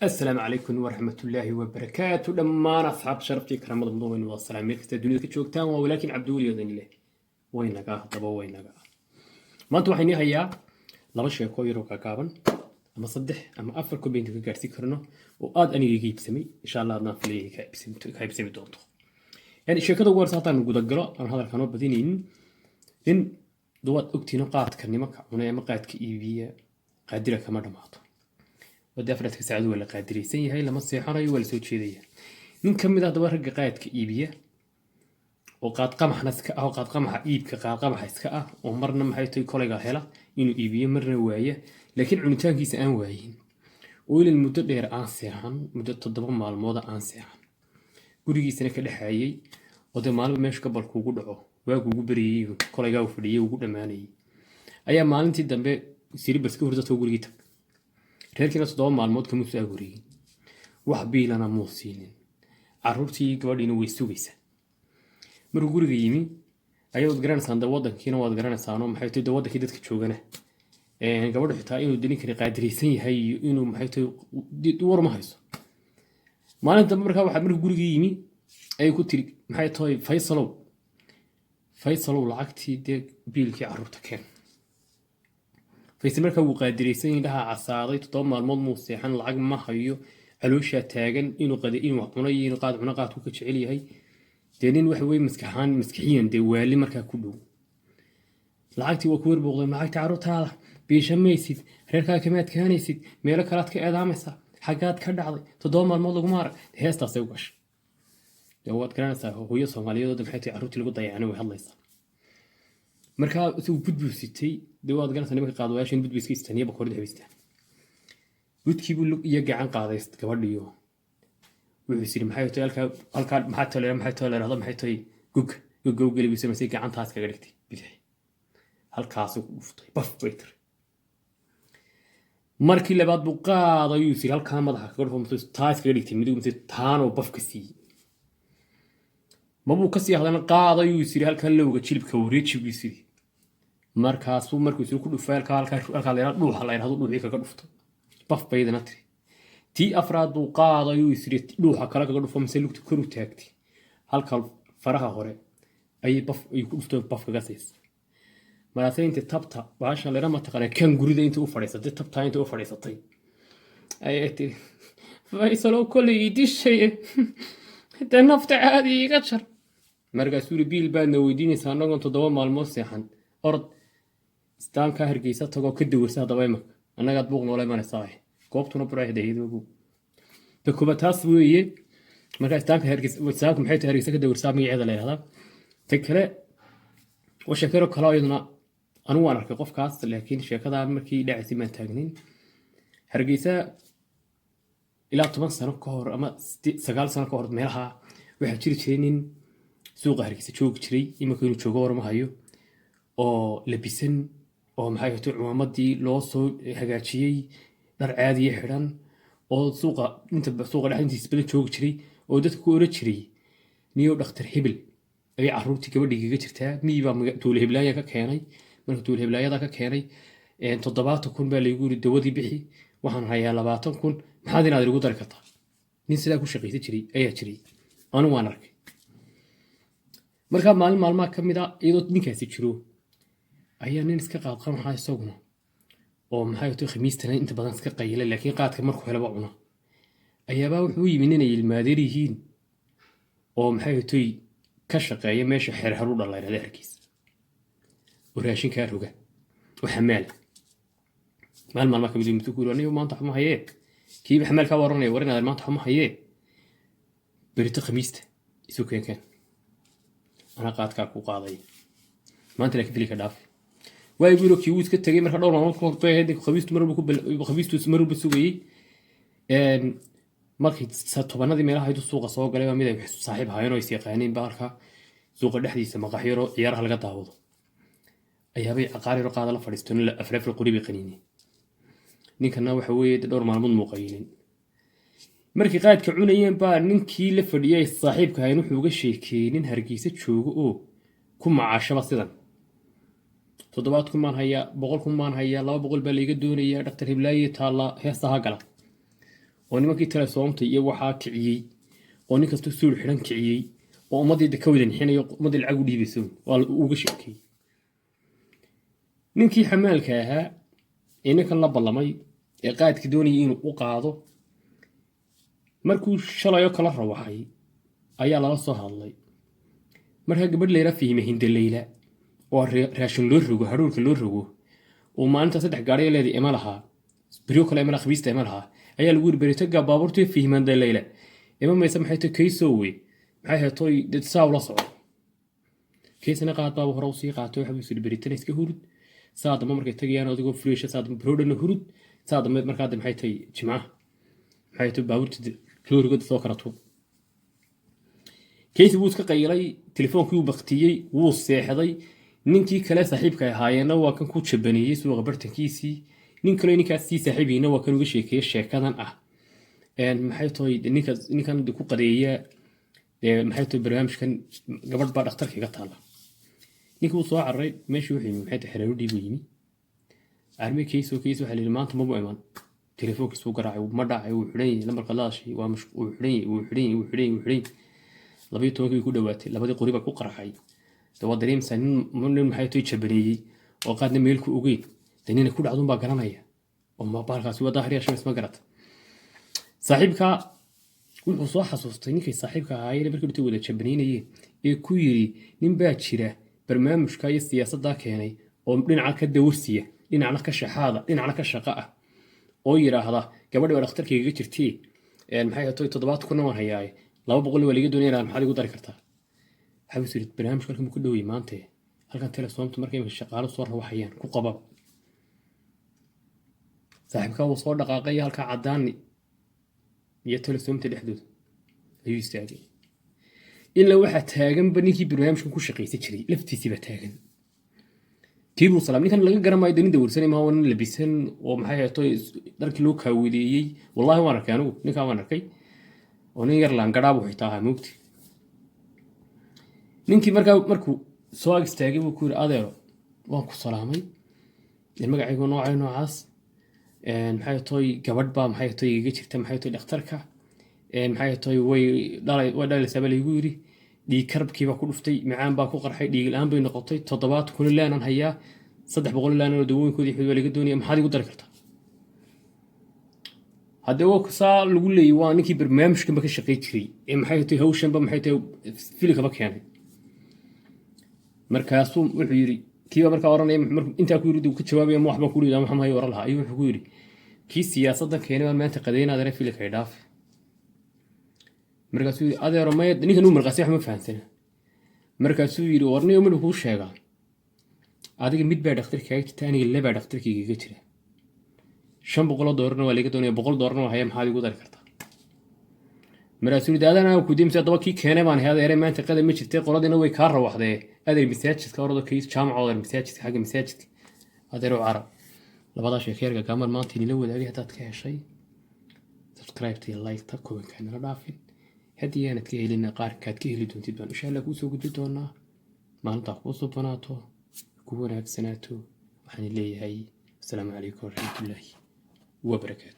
السلام عليكم ورحمة الله وبركاته لما أصحاب شرفتي كرام مضمون والسلام عليكم الدنيا كتشوكتان ولكن عبدولي يدن الله وينك طبا وينك ما أنتوا حيني هيا لما شيكو يروكا كابن أما صدح أما أفر كو بينتك كارسي كرنو وآد أني يجيب سمي إن شاء الله أدنا فلي كايب سمي دونتو يعني شيكو ور ساطان قدقرا أنا هذا الكانوا بدينين إن دوات أكتينو قاد كرني مكا ونيا مقاد كإيبية قادرة كما دماطو ودافرت كساعد ولا قادري سي هاي لما السيحرة ولا سوت شيء ذي من كم إذا دور قاعد كإيبية وقاد قمح نسك أو قاد قمح إيب كقاد قمح إسكأ ومرنا محيط كوليجا هلا إنه إيبية مرنا واية لكن عنتان كيس أن وايين وإلى المدة غير أنسيحان مدة تضمن مع الموضة أنسيحان قولي سنة كده حيي وده مال مش قبل كوجودعه وجوجو بري كوليجا وفريه وجود ماني أيام مال أنت دم سيري بس كفر ذاته قولي تك reerkiina 7 maalmood kama soo aguriyeen wax biilana muusiinin carruurtii gabadhiina way sugaysaa markuu guriga yimi ayaad garanaysaa wadankiina waad garanaysaa maxay tahay wadankii dadka joogana gabadhu xitaa inuu dini kari qaadiraysan yahay inuu maxay tahay war ma hayso maalinta markaa waxa markuu guriga yimi ay ku tiri maxay tahay faysalow lacagtii biilkii carruurta keen فيصير مركب وقادريسين لها عصاضي تطمع المض موسيحان العقب ما هيو علوشة تاجن إنه قادئين وعطوني إنه قاد عنقات وكتشعلي هاي تانين وحوي مسكحان مسكحيان دوالي مركب كله لعقتي وكور بغضي لعقتي عروت هذا بيشم يسيد ريركا كمات كان يسيد ميرك رات كأدامسا حاجات كردعضي تطمع المض ومار هي استسوقش دوات كان هو يصهم عليه ضد بحيث عروتي اللي قد يعني ويحل يصير markaa suu budbu sitay dawaad ganacsi nimanka qaadwaashin budbiska istaniya bakoorida haystaan budkii buu lug iyo gacan qaaday gabadhiyo wuxuu siri maxay tahay halka maxay tahay gug galibisa masay gacantaas kaga dhigtay bidix halkaas uu dhuftay baf baytir markii labaad buu qaaday uu siri halka madaxa kaga dhufo taas kaga dhigtay miduu masay taano baf ka sii ma buu ka sii hadana qaaday uu siri halka lowga jilibka wareejigu siri markuu soo ku dhufay halka leeyahay dhuuxa la yiraahdo dhuuxii kaga dhufto baf baydana tiri tii afraad uu qaaday uu isri dhuuxa kala kaga dhufo mise lugta kor u taagtay halka faraha hore ay ku dhufto baf kaga siis malaasay inta tabta baashan leeyahay ma taqaan kan gurida inta u fadhiisatay tabta inta u fadhiisatay ayati faysalo kulli idishay inta nafta caadi iga jar markaa suuri biil baa na weydiinaysaa annagoon 7 maalmood seexan orod istaanka hargeysa tago ka dawirsa hadaba imaka annagaad buuq noolay manaysaa goobtuna buraahdeedu ta kubataas weeye markaa istaanka hargeysa wasaaq maxay tahay hargeysa ka dawirsa magaceeda la yiraahdaa ta kale oo sheekaro kale ayaduna anu waan arkay qofkaas laakiin sheekada markii dhacaysay ma taagnin hargeysa ilaa 10 sano ka hor ama 9 sano ka hor meelaha waxa jiri jiray nin suuqa hargeysa joogi jiray imaka inuu joogo war ma hayo oo labisan oo maxay tahay cumaamadii loo soo hagaajiyay dhar caadi ah xiran oo suuqa dhexdiisa bada joogi jiray oo dadku ku oran jiray niyo dhakhtar hibil ay carruurtii gabadhiga jirtaa miiba tuule hiblaaya ka keenay markuu tuule hiblaayada ka keenay 70000 baa lagu yiri dawadii bixi waxaan hayaa 20000 maxaad inaad igu dari kartaa nin sidaa ku shaqaysan jiray ayaa jiray anu waan arkay markaa maalmaha ka mid ah iyadoo ninkaasi jiro ayaa nin iska qaad qamaxa isaguna oo maxay tahay khamiistana inta badan iska qaylay laakiin qaadka markuu helaba cuna ayaaba wuxuu yimi inay ilmaadeer yihiin oo maxay tahay ka shaqeeya meesha xeer haru dhaleeyay harkiis oo raashinka roga oo xamaal maalmaha ka mid ah ku aniga maanta xuma hayee kii xamaalka waranaya maanta xuma hayee berito khamiista isu keenkan أنا قاعد كاكو قاضي ما أنت لك فيك داف ويقولوا كيوت كتجي مرة دور ما نقول طيب هذيك خبيست مرة خبيست مرة بسوقي ما كنت ستوبنا ذي مرة هيدو السوق صوق قالوا ميدا يحس صاحبها هنا يسيقانين باركا سوق الحديث ما قحيرو يارها لقى تعوض أيها أقاري رقادة لا فريستون لا أفرف القريب قنيني نيك النوع حويد دور مع المض مقينين markii qaadka cunayeen baa ninkii la fadhiyay saaxiibka haynu wuxuu uga sheekeeyay hargeysa joogo oo ku macaashaba sidan 70000 maan haya 100,000 maan haya 200 baa la iga doonayaa dhakhtar hiblaayi taala heesaha gala oo nimankii telesoomta iyo waxaa kiciyey oo nin kasta suul xidhan kiciyey oo ummadii ka wada nixinayo ummadii lacag u dhiibayso waa uga sheekay ninkii xamaalka ahaa ee ninkan la ballamay ee qaadkii doonayay inuu u qaado markuu shalayo kala rawaxay ayaa lala soo hadlay markaa gabadh layla fihime hinde layla oo raashin loo rogo hadhuurka loo rogo oo maalinta 3 gaadhay leedii ima lahaa biriyo kale ima khamiista ima lahaa ayaa lagu yiri beritaga baabuurtii fihimanda layla ima maysa maxay tahay kayso way maxay heetoy dad saaw la socdo kaysana qaad baabu hore u sii qaatay waxa uu sii beritan iska hurud saadama markay tagayaan adigoo fresh saadama broodana hurud saadama markaa maxay tahay jimcaha maxay tahay baabuurtii loo rogo soo karato كيف بوس كقيلي تليفون كيو بختيي ووس سيحدي نينكي كلا صاحبك هاينا waa kan ku jabaniyay soo qabartankiisi nin kale ninkaasi saaxiibina waa kan uga sheekay sheekadan ah maxay tahay ninkan ku qadeeya maxay tahay barnaamijkan gabadh baa dhakhtarka ka taala ninkuu soo caray meeshii wixii maxay tahay xiriir dhiib yimi arme kiiso waxa la maanta ma iman telefoonkiisu soo garaacay ma dhacay uu xidhay lambarka laashay waa uu xidhay labadii tobankii ku dhawaatay labadii qoriba ku qarxay dawa dareemsan nin maxay tahay jabaniyay oo qaadna meelku ogeyd tanina ku dhacdo baa garanaya oo ma baalkaasi wada hariya shamis ma garata saaxiibka wuxuu soo xasuustay ninkii saaxiibka ahaayeen markii uu wada jabaniyay ee ku yiri nin baa jira barnaamijka iyo siyaasadda keenay oo dhinaca ka dawarsiya dhinacna ka shaxaada dhinacna ka shaqa ah oo yiraahda gabadha dhakhtarkayga jirtay maxay tahay 7 kun oo hayaay 200 waa laga doonayaan maxaa lagu dari kartaa xabis rid barnaamijka halkan ku dhawey maanta halkan telesoomta markay shaqaalo soo rawaxayaan ku qabab saaxiibka uu soo dhaqaaqay halka cadaan iyo telesoomta dhexdooda ayuu istaagay illa waxa taagan baninkii barnaamijkan ku shaqeysay jiray laftiisii ba taagan tiibu salaam ninkan laga garamayo danida warsanay ma wan labisan oo maxay tahay dharkii loo kaawideeyay wallahi waan arkay anigu ninka waan arkay ونين يرلان قرابو حيتاها موقتي نينكي مركو سواق استاقي وكور أديرو وانكو سلامي المقع يقول نوعي نوعاس محايا توي قبضبا محايا توي يجيشكتا محايا توي الاختركا محايا توي وي سابالي يقولي دي كرب كيبا كل فتي معان باكو قرحي دي الآن بين نقطي تضبات كل لانا هيا صدح بقول لانا ودوين كودي حدوا لي قدوني محادي قدر كرتا هذا هو كسا لقول لي وانكي برنامج كم بكش شقيت كري محايا توي هوشن بمحايا توي فيلك بك يعني مركاسو وحيري كيبا مركا وراني انت اكو يريد وكجوابي ما waxba ku ridaa maxaa hay waran laha ayuu wuxuu yiri kii siyaasadda keenay maanta qadeena adare filka ay dhaaf markaasuu yiri adeero ma ninkan uu markaasi wax ma fahansana markaasuu yiri warniyo mid ku sheega adiga mid baa dhakhtarka ay taaniga laba dhakhtarkiga iga jira $500 waa laga doonaya $100 waa hay maxaa igu dari kartaa markaasuu yiri daadana ku diimsa daba kii keenay baan hayada erey maanta qada ma jirtay qoladina way ka rawaxday هذا المساجد كورده كيس جامعة ولا المساجد حق المساجد هذا رو عرب لبعض شيء خير كمان ما تيني لو هذه هتاتك شيء سبسكرايب تي لايك تكو كان رافين هدي أنا تكيه لنا قارك كاتكيه اللي دون تدون إن شاء الله كوسو قدوتنا ما نطاق وصو بناتو كونا بسناتو وحن اللي هاي السلام عليكم ورحمة الله وبركاته.